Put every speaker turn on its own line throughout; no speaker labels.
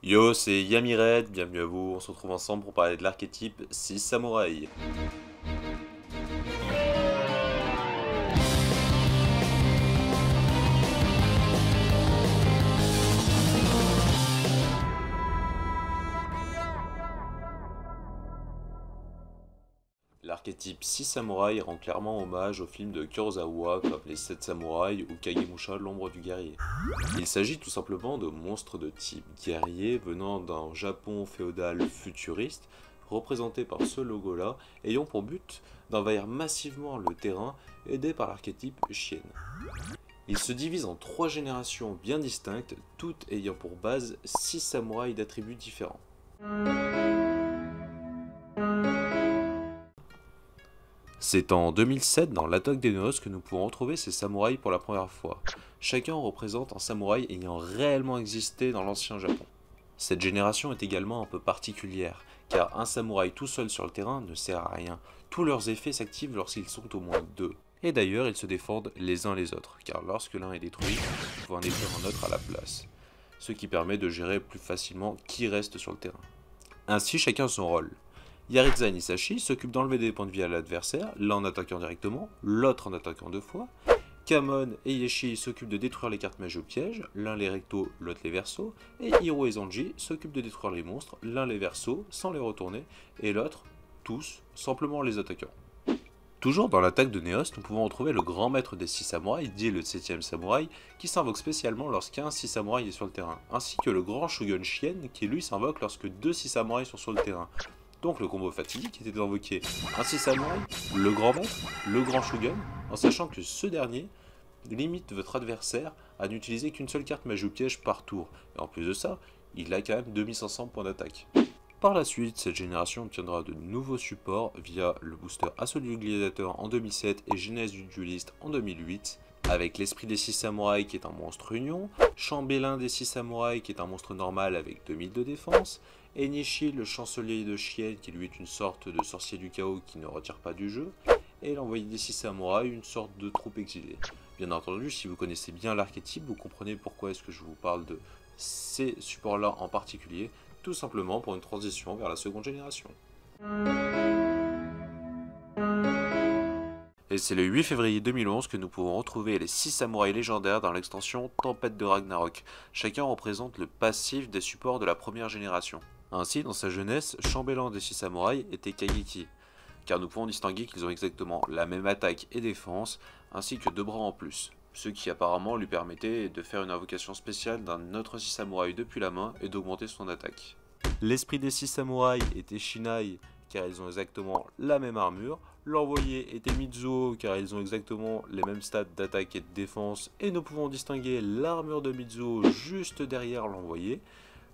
Yo, c'est Yamired, bienvenue à vous, on se retrouve ensemble pour parler de l'archétype 6 samouraïs. L'archétype 6 samouraïs rend clairement hommage au film de Kurosawa comme les 7 samouraïs ou Kagemusha l'ombre du guerrier. Il s'agit tout simplement de monstres de type guerrier venant d'un Japon féodal futuriste, représenté par ce logo-là, ayant pour but d'envahir massivement le terrain, aidé par l'archétype Chien. Il se divise en 3 générations bien distinctes, toutes ayant pour base 6 samouraïs d'attributs différents. C'est en 2007 dans l'Attaque des Noces que nous pouvons retrouver ces samouraïs pour la première fois. Chacun représente un samouraï ayant réellement existé dans l'ancien Japon. Cette génération est également un peu particulière, car un samouraï tout seul sur le terrain ne sert à rien. Tous leurs effets s'activent lorsqu'ils sont au moins deux. Et d'ailleurs, ils se défendent les uns les autres, car lorsque l'un est détruit, il faut en détruire un autre à la place. Ce qui permet de gérer plus facilement qui reste sur le terrain. Ainsi, chacun a son rôle. Yaritza Nisashi s'occupe d'enlever des points de vie à l'adversaire, l'un en attaquant directement, l'autre en attaquant deux fois. Kamon et Yeshi s'occupent de détruire les cartes magie au piège, l'un les rectos, l'autre les versos. Et Hiro et Zanji s'occupent de détruire les monstres, l'un les versos sans les retourner, et l'autre, tous, simplement en les attaquant. Toujours dans l'attaque de Neos, nous pouvons retrouver le grand maître des 6 samouraïs, dit le 7ème samouraï, qui s'invoque spécialement lorsqu'un 6 samouraï est sur le terrain, ainsi que le grand Shogun Shien, qui lui s'invoque lorsque 2 6 samouraïs sont sur le terrain. Donc le combo fatidique était d'invoquer un 6 samouraï, le grand maître, le grand shogun, en sachant que ce dernier limite votre adversaire à n'utiliser qu'une seule carte magie ou piège par tour. Et en plus de ça, il a quand même 2500 points d'attaque. Par la suite, cette génération obtiendra de nouveaux supports via le booster Assaut du Gladiateur en 2007 et Genèse du Dueliste en 2008, avec l'Esprit des 6 samouraïs qui est un monstre union, Chambellan des 6 samouraïs qui est un monstre normal avec 2000 de défense, Enishi le chancelier de Chien qui lui est une sorte de sorcier du chaos qui ne retire pas du jeu, et l'envoyé des 6 samouraïs, une sorte de troupe exilée. Bien entendu, si vous connaissez bien l'archétype, vous comprenez pourquoi est-ce que je vous parle de ces supports-là en particulier, tout simplement pour une transition vers la seconde génération. Et c'est le 8 février 2011 que nous pouvons retrouver les 6 samouraïs légendaires dans l'extension Tempête de Ragnarok. Chacun représente le passif des supports de la première génération. Ainsi, dans sa jeunesse, Chambellan des 6 samouraïs était Kageki, car nous pouvons distinguer qu'ils ont exactement la même attaque et défense, ainsi que 2 bras en plus, ce qui apparemment lui permettait de faire une invocation spéciale d'un autre 6 samouraïs depuis la main et d'augmenter son attaque. L'esprit des 6 samouraïs était Shinai, car ils ont exactement la même armure. L'envoyé était Mizuo, car ils ont exactement les mêmes stats d'attaque et de défense, et nous pouvons distinguer l'armure de Mizuo juste derrière l'envoyé.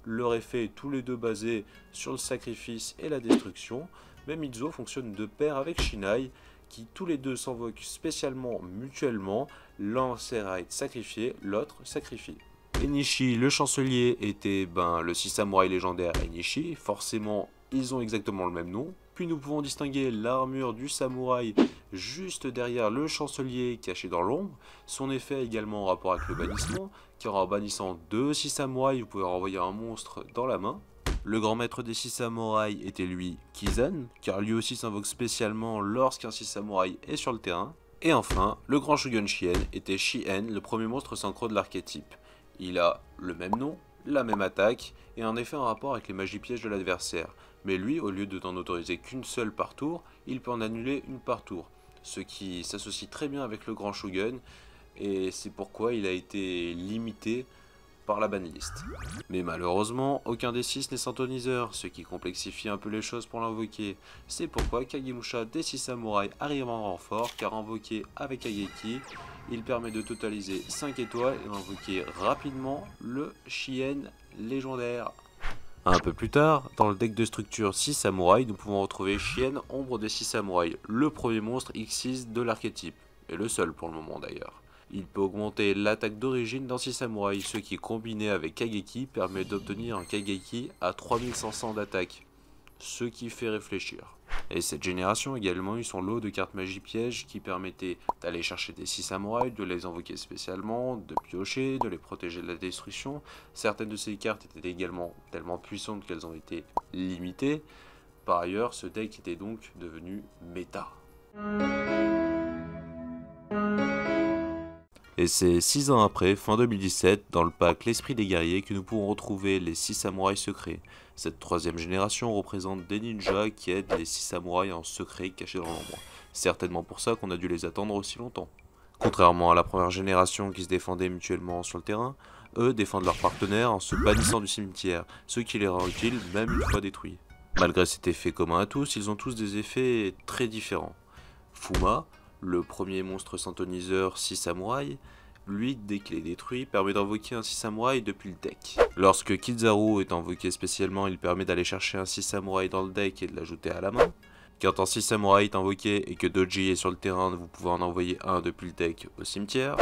Leur effet est tous les deux basés sur le sacrifice et la destruction, mais Mizuo fonctionne de pair avec Shinai, qui tous les deux s'invoquent spécialement mutuellement, l'un sert à être sacrifié, l'autre sacrifie. Enishi, le chancelier, était le 6 samouraï légendaire Enishi, forcément ils ont exactement le même nom. Puis nous pouvons distinguer l'armure du samouraï juste derrière le chancelier caché dans l'ombre. Son effet également en rapport avec le bannissement, car en bannissant 2 6 samouraïs, vous pouvez renvoyer un monstre dans la main. Le grand maître des 6 samouraïs était lui Kizan, car lui aussi s'invoque spécialement lorsqu'un 6 samouraï est sur le terrain. Et enfin, le grand Shogun Shien était Shien, le premier monstre synchro de l'archétype. Il a le même nom, la même attaque, et un effet en rapport avec les magies pièges de l'adversaire. Mais lui, au lieu de n'en autoriser qu'une seule par tour, il peut en annuler une par tour. Ce qui s'associe très bien avec le grand Shogun, et c'est pourquoi il a été limité par la banlist. Mais malheureusement, aucun des 6 n'est synthoniseur, ce qui complexifie un peu les choses pour l'invoquer. C'est pourquoi Kagemusha des 6 samouraïs arrive en renfort, car invoqué avec Kageki, il permet de totaliser 5 étoiles et d'invoquer rapidement le Shien légendaire. Un peu plus tard, dans le deck de structure 6 samouraïs, nous pouvons retrouver Shien, ombre des 6 samouraïs, le premier monstre X6 de l'archétype, et le seul pour le moment d'ailleurs. Il peut augmenter l'attaque d'origine d'un 6 samouraïs, ce qui combiné avec Kageki permet d'obtenir un Kageki à 3500 d'attaque, ce qui fait réfléchir. Et cette génération a également eu son lot de cartes magie pièges qui permettaient d'aller chercher des 6 samouraïs, de les invoquer spécialement, de piocher, de les protéger de la destruction. Certaines de ces cartes étaient également tellement puissantes qu'elles ont été limitées. Par ailleurs, ce deck était donc devenu méta. Et c'est 6 ans après, fin 2017, dans le pack L'Esprit des Guerriers, que nous pourrons retrouver les 6 samouraïs secrets. Cette troisième génération représente des ninjas qui aident les 6 samouraïs en secret cachés dans l'ombre. Certainement pour ça qu'on a dû les attendre aussi longtemps. Contrairement à la première génération qui se défendait mutuellement sur le terrain, eux défendent leurs partenaires en se bannissant du cimetière, ce qui les rend utiles même une fois détruits. Malgré cet effet commun à tous, ils ont tous des effets très différents. Fuma, le premier monstre synthoniseur 6 samouraïs, lui, dès qu'il est détruit, permet d'invoquer un 6 samouraï depuis le deck. Lorsque Kizaru est invoqué spécialement, il permet d'aller chercher un 6 samouraï dans le deck et de l'ajouter à la main. Quand un 6 samouraï est invoqué et que Doji est sur le terrain, vous pouvez en envoyer un depuis le deck au cimetière.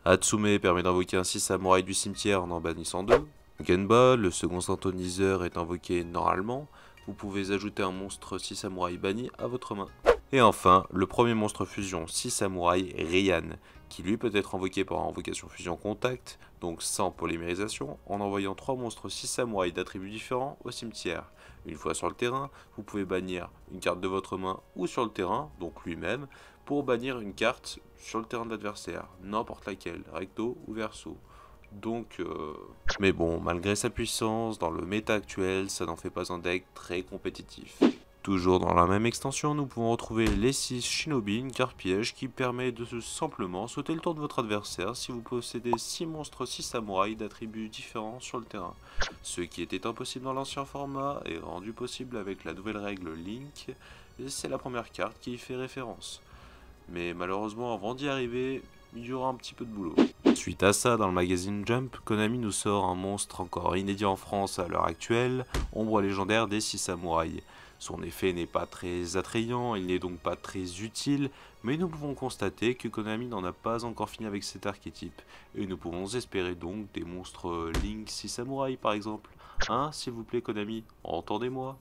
Hatsume permet d'invoquer un 6 samouraï du cimetière en bannissant 2. Genba, le second synthoniseur, est invoqué normalement. Vous pouvez ajouter un monstre 6 samouraï banni à votre main. Et enfin, le premier monstre fusion 6 samouraï, Ryan, qui lui peut être invoqué par invocation fusion contact, donc sans polymérisation, en envoyant 3 monstres 6 samouraïs d'attributs différents au cimetière. Une fois sur le terrain, vous pouvez bannir une carte de votre main ou sur le terrain, donc lui-même, pour bannir une carte sur le terrain de l'adversaire, n'importe laquelle, recto ou verso. Donc, mais bon, malgré sa puissance, dans le méta actuel, ça n'en fait pas un deck très compétitif. Toujours dans la même extension, nous pouvons retrouver les 6 Shinobi, une carte piège qui permet de simplement sauter le tour de votre adversaire si vous possédez 6 monstres 6 samouraïs d'attributs différents sur le terrain. Ce qui était impossible dans l'ancien format est rendu possible avec la nouvelle règle Link, et c'est la première carte qui y fait référence. Mais malheureusement, avant d'y arriver, il y aura un petit peu de boulot. Suite à ça, dans le magazine Jump, Konami nous sort un monstre encore inédit en France à l'heure actuelle, Ombre légendaire des 6 samouraïs. Son effet n'est pas très attrayant, il n'est donc pas très utile, mais nous pouvons constater que Konami n'en a pas encore fini avec cet archétype, et nous pouvons espérer donc des monstres Link 6 samouraïs par exemple. Hein, s'il vous plaît Konami, entendez-moi.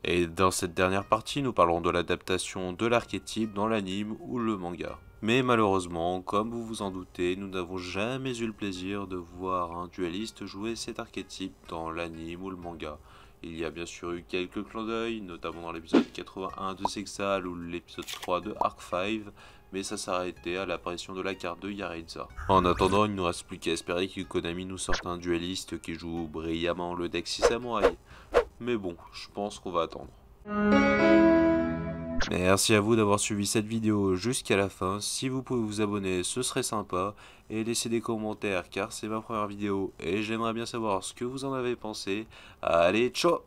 Et dans cette dernière partie, nous parlerons de l'adaptation de l'archétype dans l'anime ou le manga. Mais malheureusement, comme vous vous en doutez, nous n'avons jamais eu le plaisir de voir un dueliste jouer cet archétype dans l'anime ou le manga. Il y a bien sûr eu quelques clins d'œil, notamment dans l'épisode 81 de Sexal ou l'épisode 3 de Arc 5, mais ça s'arrêtait à l'apparition de la carte de Yaritza. En attendant, il ne nous reste plus qu'à espérer que Konami nous sorte un dueliste qui joue brillamment le deck 6 samouraï. Mais bon, je pense qu'on va attendre. Merci à vous d'avoir suivi cette vidéo jusqu'à la fin. Si vous pouvez vous abonner, ce serait sympa. Et laisser des commentaires car c'est ma première vidéo et j'aimerais bien savoir ce que vous en avez pensé. Allez, ciao!